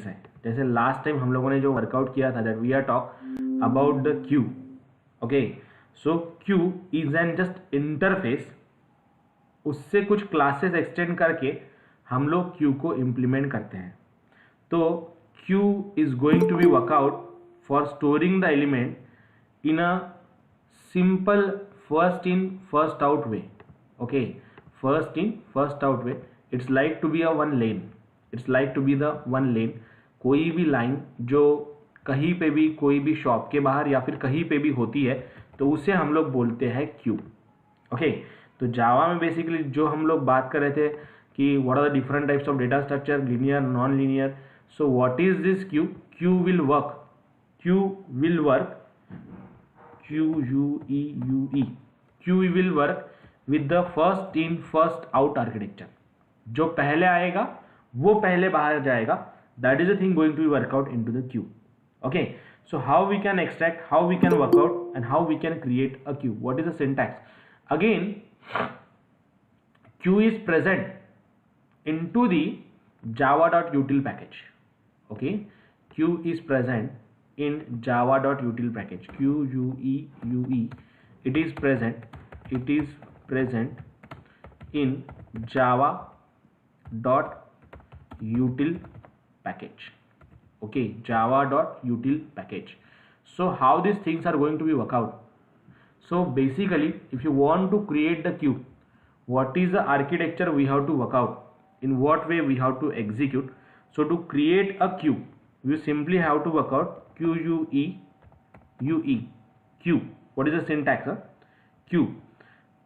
है। जैसे last time हम लोगों ने जो वर्कआउट किया था, that we are talk about the queue. Okay, so queue is an just interface, उससे कुछ क्लासेस एक्सटेंड करके हम लोग क्यू को इम्प्लीमेंट करते हैं। तो queue is going to be work out for storing the element in a simple first in first out way. Okay, first in first out way, it's like to be a one lane, it's like to be the one lane. कोई भी line जो कहीं पे भी, कोई भी shop के बाहर या फिर कहीं पे भी होती है, तो उसे हम लोग बोलते हैं क्यू। ओके, तो जावा में बेसिकली जो हम लोग बात कर रहे थे कि what are the different types of data structure, linear, non linear. So what is this queue? Queue will work, queue will work, queue will work with the first in first out architecture. जो पहले आएगा वो पहले बाहर जाएगा, that is the thing going to be workout into the queue. Okay, so how we can extract, how we can work out, and how we can create a queue. What is the syntax? Again, queue is present into the java.util package. Okay, queue is present in java.util package, queue. It is present in java.util package. Okay, java.util package. So how these things are going to be work out? So basically, if you want to create the queue, what is the architecture we have to work out, in what way we have to execute. So to create a queue, you simply have to work out queue. Queue, what is the syntax? queue.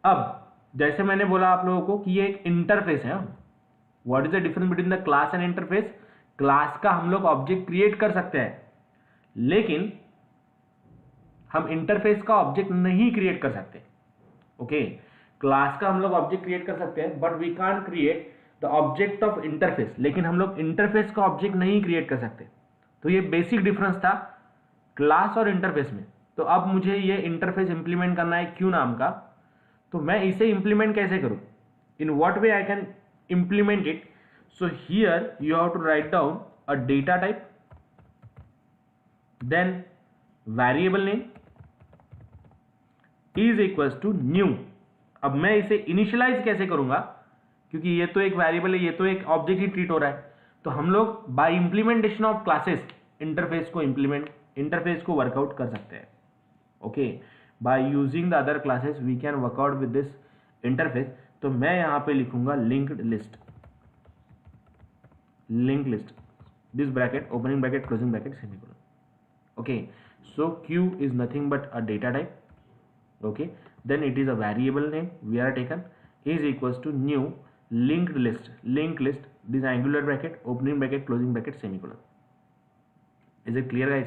अब जैसे मैंने बोला आप लोगों को कि ये एक इंटरफेस है। What is the difference between the class and interface? Class का हम लोग ऑब्जेक्ट क्रिएट कर सकते हैं, लेकिन हम इंटरफेस का ऑब्जेक्ट नहीं क्रिएट कर सकते। ओके, क्लास का हम लोग ऑब्जेक्ट क्रिएट कर सकते हैं, but we can't create the object of interface. लेकिन हम लोग इंटरफेस का ऑब्जेक्ट नहीं क्रिएट कर सकते। तो ये बेसिक डिफरेंस था क्लास और इंटरफेस में। तो अब मुझे ये इंटरफेस इंप्लीमेंट करना है क्यू नाम का, तो मैं इसे इंप्लीमेंट कैसे करूं? In what way I can implement it? So here you have to write down a data type, then variable name is equals to new. अब मैं इसे इनिशियलाइज कैसे करूंगा? क्योंकि ये तो एक वेरिएबल है, ये तो एक ऑब्जेक्ट ही ट्रीट हो रहा है। तो हम लोग by implementation of classes interface को वर्कआउट कर सकते हैं। Okay, by using the other classes we can work out with this interface. तो मैं यहां पे लिखूंगा linked list, this bracket, opening bracket, closing bracket, semicolon. Okay, so queue is nothing but a data type. Okay, then it is a variable name we are taken, is equals to new linked list, this angular bracket, opening bracket, closing bracket, semicolon. Is it clear, guys?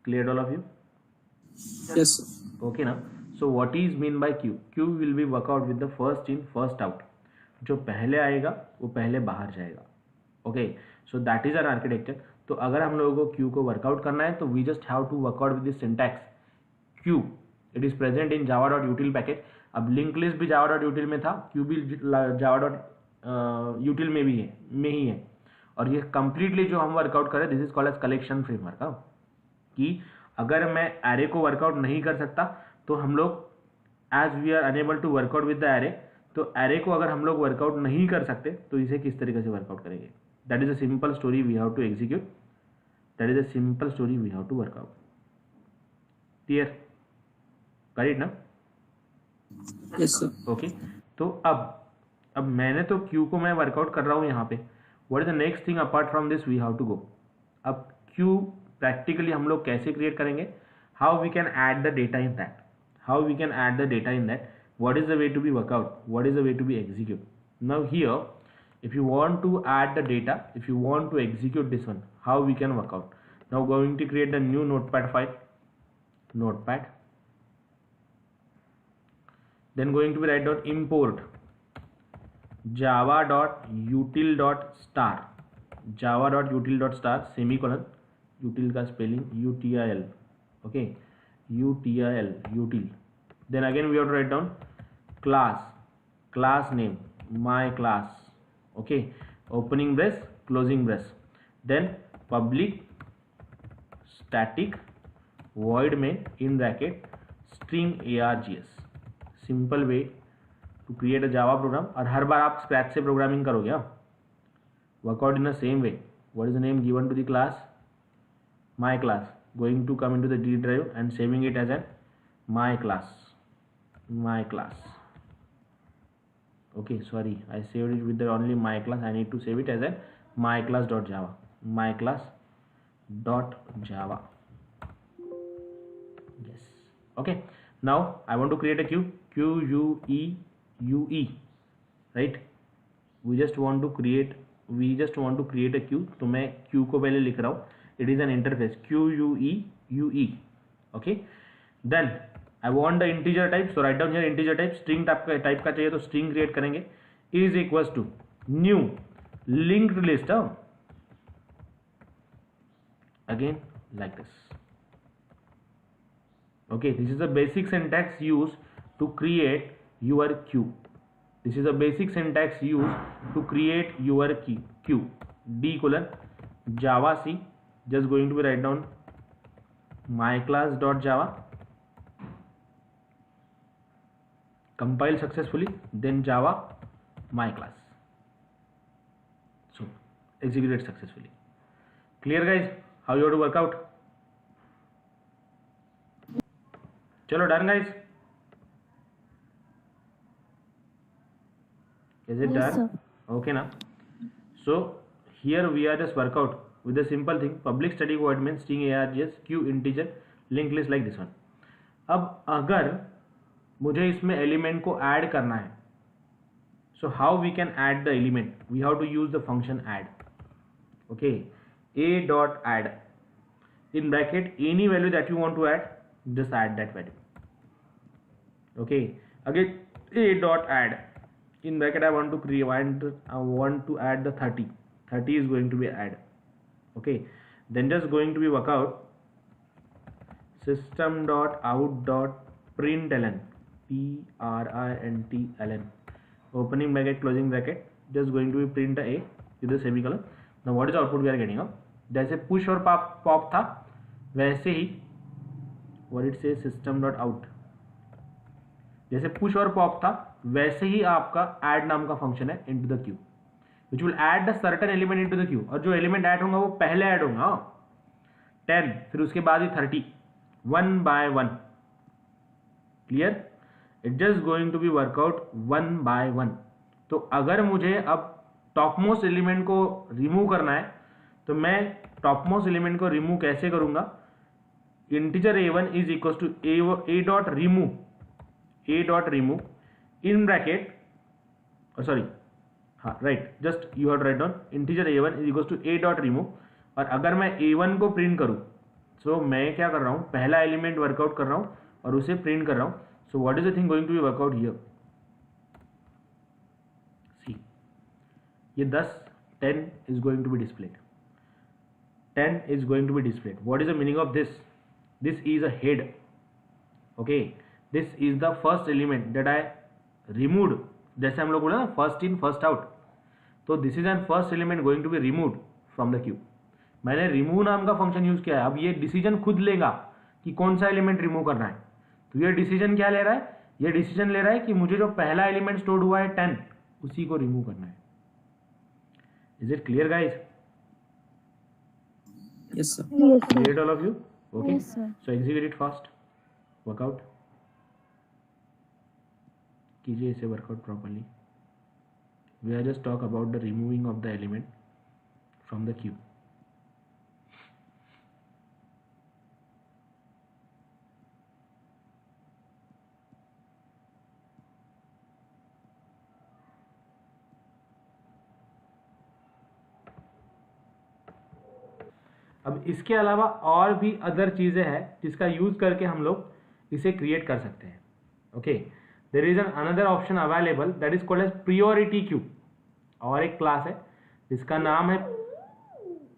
Cleared all of you? Yes sir. Okay, now so what is mean by queue? Queue will be work out with the first in first out. जो पहले आएगा वो पहले बाहर जाएगा। Okay, so that is our architecture. तो अगर हम लोगों को क्यू को वर्कआउट करना है तो we just have to work out with this syntax queue. It is present in java.util package. अब लिंक लिस्ट भी java.util में था, क्यू भी java.util में ही है। और ये कंप्लीटली जो हम वर्कआउट करें, this is called as collection framework. कि अगर मैं एरे को वर्कआउट नहीं कर सकता तो हम लोग as we are unable to work out with the array, तो एरे को अगर हम लोग वर्कआउट नहीं कर सकते तो इसे किस तरीके से वर्कआउट करेंगे? That is a simple story we have to execute, that is a simple story we have to work out. Clear? Correct ना? Yes sir. ओके, तो अब मैंने तो क्यू को मैं वर्कआउट कर रहा हूँ यहाँ पे। What is the next thing apart from this we have to go? अब क्यू प्रैक्टिकली हम लोग कैसे क्रिएट करेंगे? How we can add the data in that? What is the way to be work out? What is the way to be execute? Now here, if you want to add the data, if you want to execute this one, how we can work out? Now going to create the new notepad file, then going to be write down import java.util.star semicolon, util का spelling util. Okay, util. Then again we have to write down class name, my class. Okay, opening brace, closing brace, then public static void main in bracket string args. Simple way to create a Java program. और हर बार आप scratch से programming करोगे. Work out in the same way. What is the name given to the class? My class. Going to come into the D drive and saving it as an my class. My class. Okay, sorry, I saved it with the only my class. I need to save it as a my class.java. My class.java. Yes. Okay. Now I want to create a queue. Q-U-E-U-E. Right? We just want to create a queue. तो मैं queue को पहले लिख रहा हूँ. It is an interface. Q-U-E-U-E. Okay. Then I want the integer type, so write down here integer type. String type का चाहिए तो string create करेंगे. Is equals to new linked list. Again like this. Okay, this is the basic syntax used to create your queue. This is the basic syntax used to create your queue. D colon java c. Just going to be write down my class.java. Compile successfully, then java my class. So execute it successfully. Clear guys? How you have to work out? Chalo, done guys? Is it Yes, done? sir. Okay now. So here we are just work out with the simple thing. Public static void main string args q integer linked list like this one. अब अगर मुझे इसमें element को add करना है, so how we can add the element? We have to use the function add. Okay, a dot add in bracket any value that you want to add, just add that value. Okay, again a dot add in bracket I want to add the 30 is going to be add. Okay, then just going to be work out system dot out dot println println opening bracket closing bracket, just going to be print a with the semicolon. Now what is the output we are getting? जैसे push और pop था वैसे ही what it says system dot out, जैसे push और pop था वैसे ही आपका add नाम का फंक्शन है into the queue which will add the certain element into the queue. और जो एलिमेंट ऐड होगा वो पहले ऐड होगा 10, फिर उसके बाद ही 30, 1 by 1. Clear? It just going to be workout 1 by 1. तो अगर मुझे अब टॉप मोस्ट एलिमेंट को रिमूव करना है तो मैं टॉप मोस्ट एलिमेंट को रिमूव कैसे करूंगा? Integer a1 is equal to a dot remove in bracket, sorry हाँ right, just you have right down integer a1 is equal to a dot remove. और अगर मैं a1 को प्रिंट करूं सो मैं क्या कर रहा हूं? पहला एलिमेंट वर्कआउट कर रहा हूं और उसे प्रिंट कर रहा हूं. So what is the thing going to be workout here? See, ये 10 is going to be displayed. 10 is going to be displayed. What is the meaning of this? This is a head. Okay, this is the first element that I removed. जैसे हम लोग बोला ना first in first out, तो this is an first element going to be removed from the queue. मैंने remove नाम का function use किया है. अब ये डिसीजन खुद लेगा कि कौन सा एलिमेंट रिमूव करना है. तो ये डिसीजन क्या ले रहा है? ये डिसीजन ले रहा है कि मुझे जो पहला एलिमेंट स्टोर हुआ है 10 उसी को रिमूव करना है. Is it clear guys? Yes, sir. Yes, sir. Clear all of you? Okay. Yes, sir. So execute it fast. Workout. कीजिए इसे workout properly. We are just talk about the removing of the element from the queue. अब इसके अलावा और भी other चीज़ें हैं जिसका यूज़ करके हम लोग इसे क्रिएट कर सकते हैं. Okay, there is an another option available that is called as priority queue. और एक क्लास है जिसका नाम है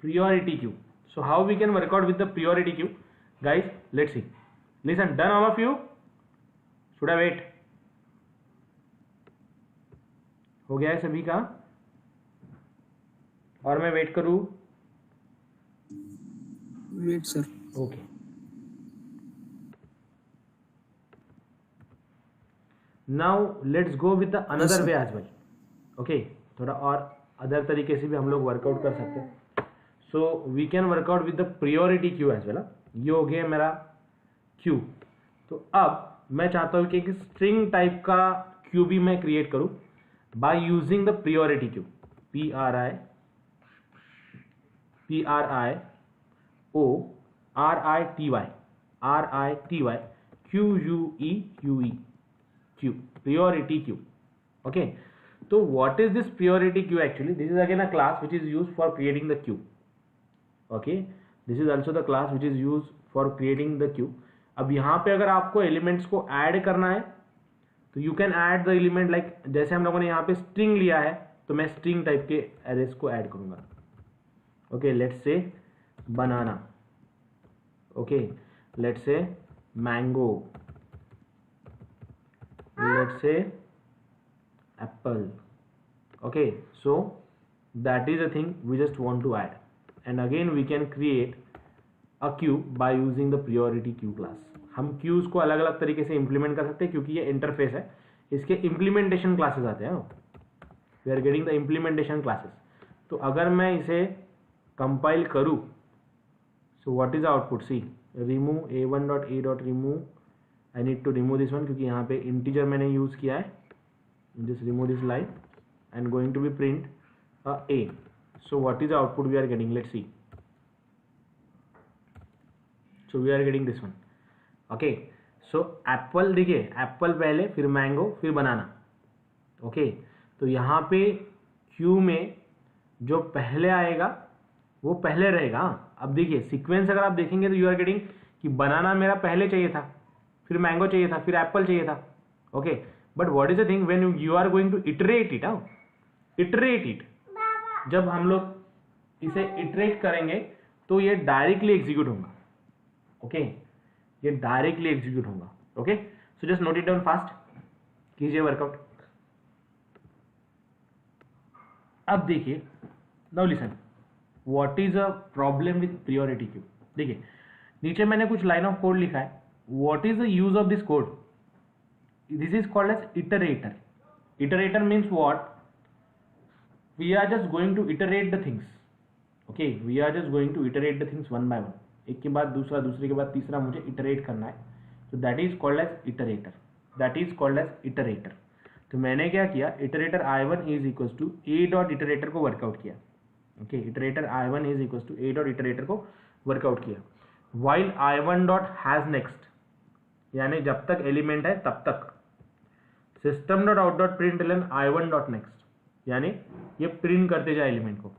priority queue. So how we can work out with the priority queue guys? Let's see. Listen, done all of you? Should I wait? हो गया है सभी का? और मैं वेट करूँ? Wait, sir. Okay, now let's go with the another sir. Way as well. Okay, थोड़ा और अदर तरीके से भी हम लोग वर्कआउट कर सकते हैं. So we can work out with the priority queue as well. ये हो गया मेरा क्यू. तो अब मैं चाहता हूँ कि एक स्ट्रिंग टाइप का क्यू भी मैं क्रिएट करूँ bye using the priority Q. PRIORITY QUE Q, priority queue. Okay, so what is this priority queue actually? This is again a class which is used for creating the queue. Okay, this is also the class which is used for creating the queue. अब यहाँ पे अगर आपको elements को add करना है तो you can add the element like, जैसे हम लोगों ने यहाँ पे स्ट्रिंग लिया है तो मैं स्ट्रिंग टाइप के एरेस को ऐड करूंगा. Okay, let's say banana. Okay, let's say mango. let's say apple. Okay, so that is the thing we just want to add, and again we can create a queue by using the priority queue class. हम queues को अलग अलग तरीके से implement कर सकते हैं क्योंकि ये इंटरफेस है, इसके implementation classes आते हैं. we are getting the implementation classes. तो अगर मैं इसे compile करूँ, so what is the output? see, remove a1.a.remove. I need to remove this one क्योंकि यहाँ पे integer मैंने यूज किया है. just remove this line and going to be print a. so what is the output we are getting? let's see. so we are getting this one. okay, so apple, देखिए apple पहले, फिर mango, फिर banana. okay, तो यहाँ पे Q में जो पहले आएगा वो पहले रहेगा. अब देखिए सीक्वेंस अगर आप देखेंगे तो यू आर गेटिंग कि बनाना मेरा पहले चाहिए था, फिर मैंगो चाहिए था, फिर एप्पल चाहिए था. Okay, but what is the thing when you are going to iterate it, जब हम लोग इसे इटरेट करेंगे तो ये डायरेक्टली एग्जीक्यूट होगा. ओके, ये डायरेक्टली एग्जीक्यूट होगा. Okay, so just note it down fast, कीजिए वर्कआउट. अब देखिए, now listen, what is a problem with priority queue. देखिए नीचे मैंने कुछ लाइन ऑफ कोड लिखा है. What is the use of this code? This is called as iterator. Iterator means what? We are just going to iterate the things. Okay, we are just going to iterate the things one by one. एक के बाद दूसरा, दूसरे के बाद तीसरा मुझे iterate करना है. So that is called as iterator. That is called as iterator. तो मैंने क्या किया, iterator i1 is equals to a dot iterator को वर्कआउट किया. Okay, iterator i1 is equals to a dot iterator को वर्कआउट किया. While i1 dot has next, यानी जब तक एलिमेंट है तब तक system dot out dot println i1 dot next, यानी ये प्रिंट करते जाए एलिमेंट को.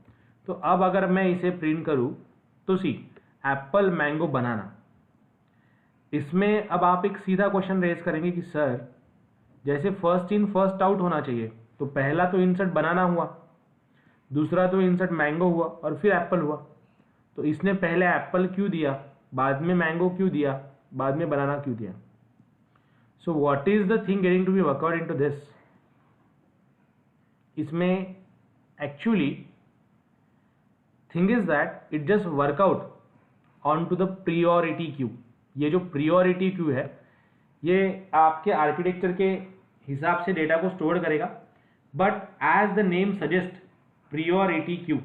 तो अब अगर मैं इसे प्रिंट करूं तो सी एप्पल मैंगो बनाना. इसमें अब आप एक सीधा क्वेश्चन रेज करेंगे कि सर जैसे फर्स्ट इन फर्स्ट आउट होना चाहिए, तो पहला तो इंसर्ट बनाना हुआ, दूसरा तो इंसर्ट मैंगो हुआ और फिर एप्पल हुआ. तो इसने पहले एप्पल क्यों दिया, बाद में मैंगो क्यों दिया, बाद में बनाना क्यों दिया. So what is the thing getting to be workout into this. इसमें actually thing is that it just workout on to the priority queue. ये जो प्रियोरिटी क्यू है ये आपके आर्किटेक्चर के हिसाब से डेटा को स्टोर करेगा, but as the name suggest priority queue,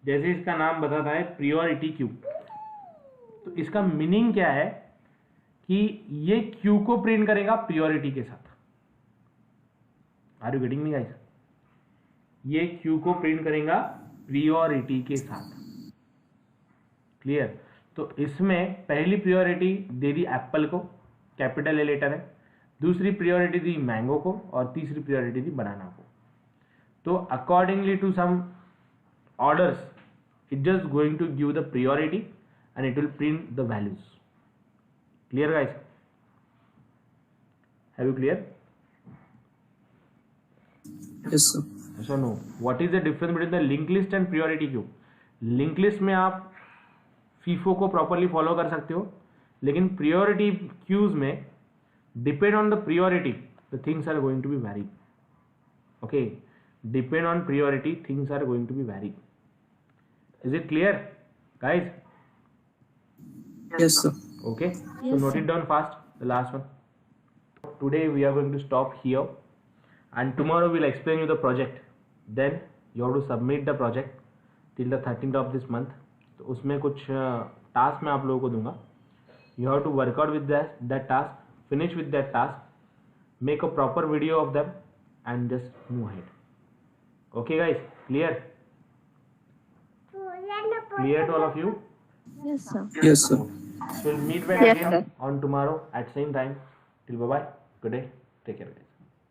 जैसे इसका नाम बताता है प्रियोरिटी क्यू, तो इसका मीनिंग क्या है कि ये क्यू को प्रिंट करेगा प्रियोरिटी के साथ. Are you getting me guys? ये क्यू को प्रिंट करेगा प्रियोरिटी के साथ. क्लियर? तो इसमें पहली प्रियोरिटी दे दी एप्पल को, कैपिटल ए लेटर है, दूसरी प्रियोरिटी दी मैंगो को और तीसरी प्रियोरिटी दी बनाना को. तो accordingly to some orders it just going to give the priority and it will print the values. Clear guys? Have you clear? Yes sir. So no, what is the difference between the linked list and priority queue? linked list में आप FIFO को properly follow कर सकते हो, लेकिन priority queues में depend on the priority the things are going to be varied. Okay, depend on priority things are going to be varied. Is it clear, guys? Yes, sir. Okay, so note it down fast, the last one. Today we are going to stop here, and tomorrow we'll explain you the project. Then you have to submit the project till the 13th of this month. तो उसमें कुछ task मैं आप लोगों को दूंगा. You have to work out with that task, finish with that task, make a proper video of them, and just move ahead. Okay, guys, clear? Clear to all of you? Yes, sir. Yes, sir. So we'll meet back Yes, again sir. on tomorrow at same time. Till bye bye. Good day. Take care, guys.